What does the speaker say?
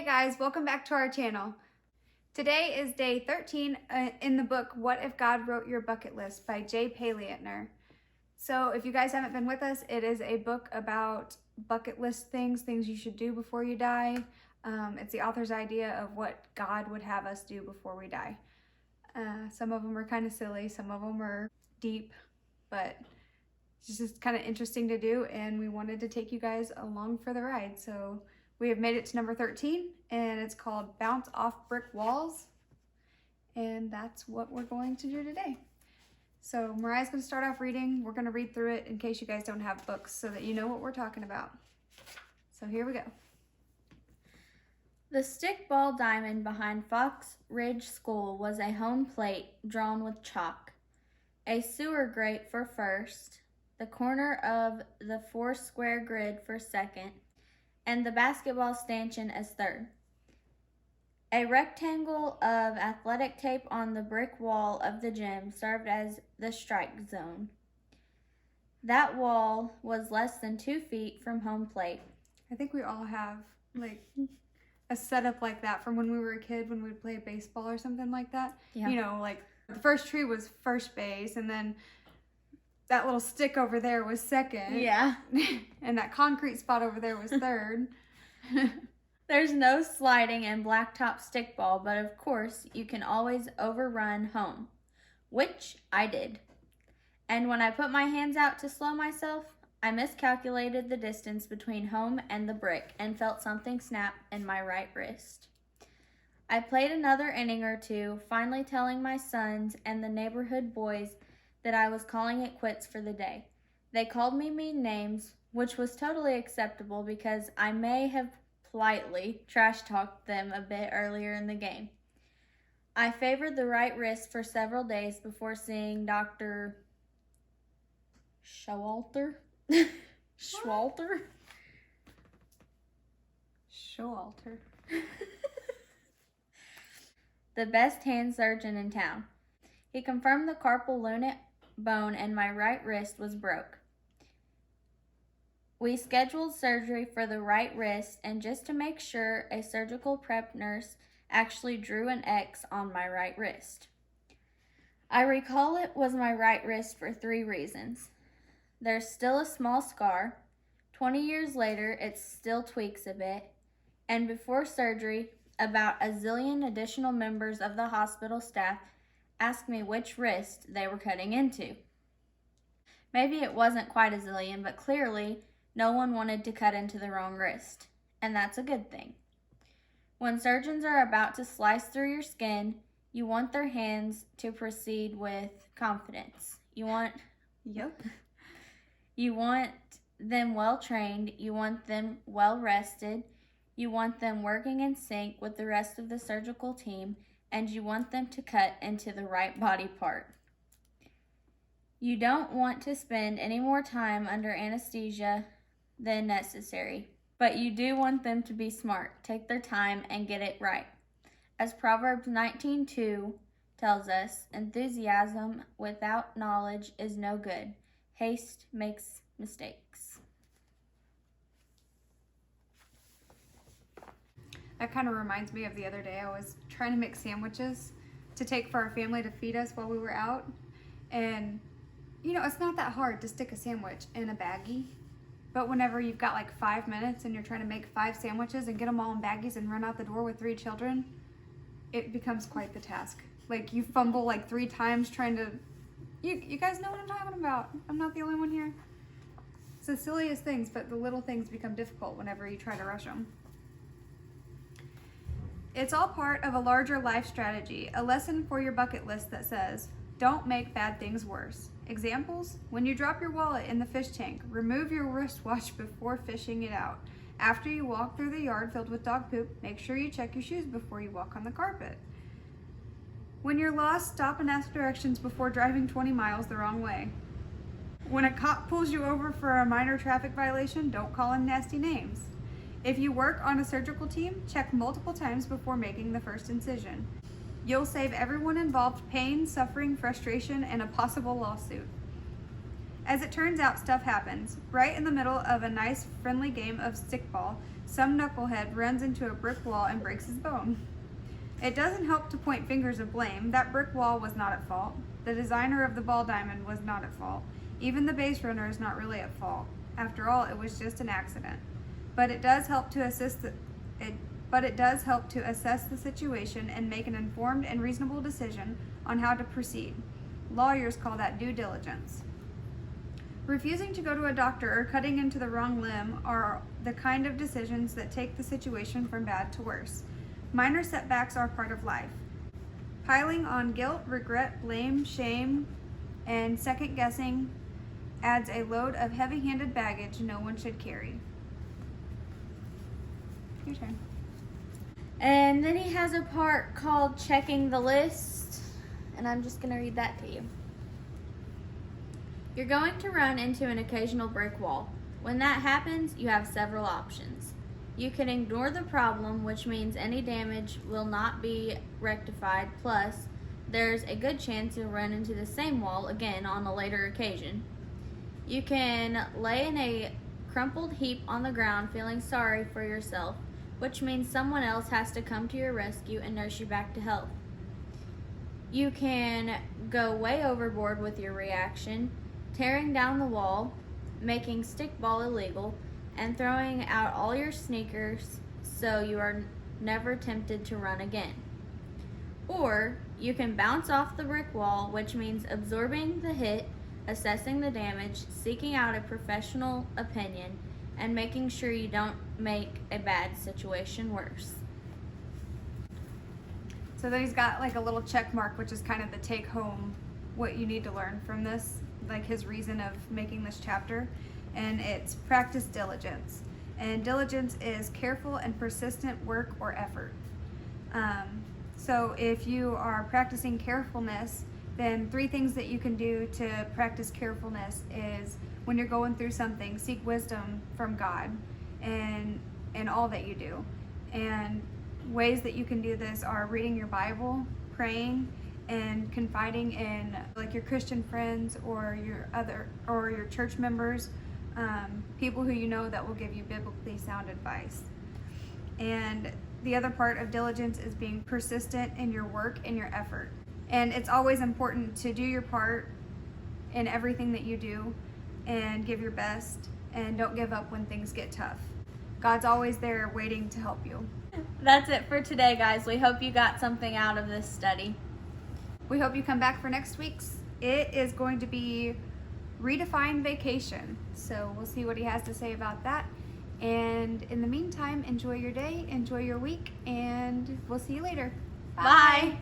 Hey guys, welcome back to our channel. Today is day 13 in the book What If God Wrote Your Bucket List by J. Paliantner. So if you guys haven't been with us, it is a book about bucket list things you should do before you die. It's the author's idea of what God would have us do before we die. Some of them are kind of silly, some of them are deep, but it's just kind of interesting to do, and we wanted to take you guys along for the ride. So we have made it to number 13, and it's called Bounce Off Brick Walls, and that's what we're going to do today. So Mariah's going to start off reading. We're going to read through it in case you guys don't have books so that you know what we're talking about. So here we go. The stickball diamond behind Fox Ridge School was a home plate drawn with chalk, a sewer grate for first, the corner of the 4-square grid for second, and the basketball stanchion as third. A rectangle of athletic tape on the brick wall of the gym served as the strike zone. That wall was less than 2 feet from home plate. I think we all have like a setup like that from when we were a kid, when we'd play baseball or something like that. Yeah. You know, like the first tree was first base, and then that little stick over there was second. Yeah. And that concrete spot over there was third. There's no sliding in blacktop stickball, but of course you can always overrun home, which I did. And when I put my hands out to slow myself, I miscalculated the distance between home and the brick and felt something snap in my right wrist. I played another inning or two, finally telling my sons and the neighborhood boys that I was calling it quits for the day. They called me mean names, which was totally acceptable because I may have politely trash-talked them a bit earlier in the game. I favored the right wrist for several days before seeing Dr. Showalter? Schwalter? Showalter. The best hand surgeon in town. He confirmed the carpal lunate bone in my right wrist was broke. We scheduled surgery for the right wrist, and just to make sure, a surgical prep nurse actually drew an X on my right wrist. I recall it was my right wrist for 3 reasons. There's still a small scar. 20 years later, it still tweaks a bit. And before surgery, about a zillion additional members of the hospital staff asked me which wrist they were cutting into. Maybe it wasn't quite a zillion, but clearly no one wanted to cut into the wrong wrist, and that's a good thing. When surgeons are about to slice through your skin, you want their hands to proceed with confidence. You want them well trained, you want them well rested, you want them working in sync with the rest of the surgical team, and you want them to cut into the right body part. You don't want to spend any more time under anesthesia than necessary, but you do want them to be smart, take their time, and get it right. As Proverbs 19:2 tells us, enthusiasm without knowledge is no good. Haste makes mistakes. That kind of reminds me of the other day. I was trying to make sandwiches to take for our family to feed us while we were out. And, you know, it's not that hard to stick a sandwich in a baggie. But whenever you've got like 5 minutes and you're trying to make 5 sandwiches and get them all in baggies and run out the door with 3 children, it becomes quite the task. Like, you fumble like 3 times trying to... You guys know what I'm talking about. I'm not the only one here. It's the silliest things, but the little things become difficult whenever you try to rush them. It's all part of a larger life strategy, a lesson for your bucket list that says, don't make bad things worse. Examples? When you drop your wallet in the fish tank, remove your wristwatch before fishing it out. After you walk through the yard filled with dog poop, make sure you check your shoes before you walk on the carpet. When you're lost, stop and ask directions before driving 20 miles the wrong way. When a cop pulls you over for a minor traffic violation, don't call him nasty names. If you work on a surgical team, check multiple times before making the first incision. You'll save everyone involved pain, suffering, frustration, and a possible lawsuit. As it turns out, stuff happens. Right in the middle of a nice, friendly game of stickball, some knucklehead runs into a brick wall and breaks his bone. It doesn't help to point fingers of blame. That brick wall was not at fault. The designer of the ball diamond was not at fault. Even the base runner is not really at fault. After all, it was just an accident. But it does help to assess the situation and make an informed and reasonable decision on how to proceed. Lawyers call that due diligence. Refusing to go to a doctor or cutting into the wrong limb are the kind of decisions that take the situation from bad to worse. Minor setbacks are part of life. Piling on guilt, regret, blame, shame, and second guessing adds a load of heavy-handed baggage no one should carry. Your turn. And then he has a part called checking the list, and I'm just going to read that to you. You're going to run into an occasional brick wall. When that happens, you have several options. You can ignore the problem, which means any damage will not be rectified, plus there's a good chance you'll run into the same wall again on a later occasion. You can lay in a crumpled heap on the ground feeling sorry for yourself, which means someone else has to come to your rescue and nurse you back to health. You can go way overboard with your reaction, tearing down the wall, making stickball illegal, and throwing out all your sneakers so you are never tempted to run again. Or you can bounce off the brick wall, which means absorbing the hit, assessing the damage, seeking out a professional opinion, and making sure you don't make a bad situation worse. So then he's got like a little check mark, which is kind of the take home, what you need to learn from this, like his reason of making this chapter. And it's practice diligence. And diligence is careful and persistent work or effort. So if you are practicing carefulness, then 3 things that you can do to practice carefulness is when you're going through something, seek wisdom from God in all that you do. And ways that you can do this are reading your Bible, praying, and confiding in like your Christian friends or your church members, people who you know that will give you biblically sound advice. And the other part of diligence is being persistent in your work and your effort. And it's always important to do your part in everything that you do and give your best, and don't give up when things get tough. God's always there waiting to help you. That's it for today, guys. We hope you got something out of this study. We hope you come back for next week's. It is going to be redefine vacation. So we'll see what he has to say about that. And in the meantime, enjoy your day, enjoy your week, and we'll see you later. Bye.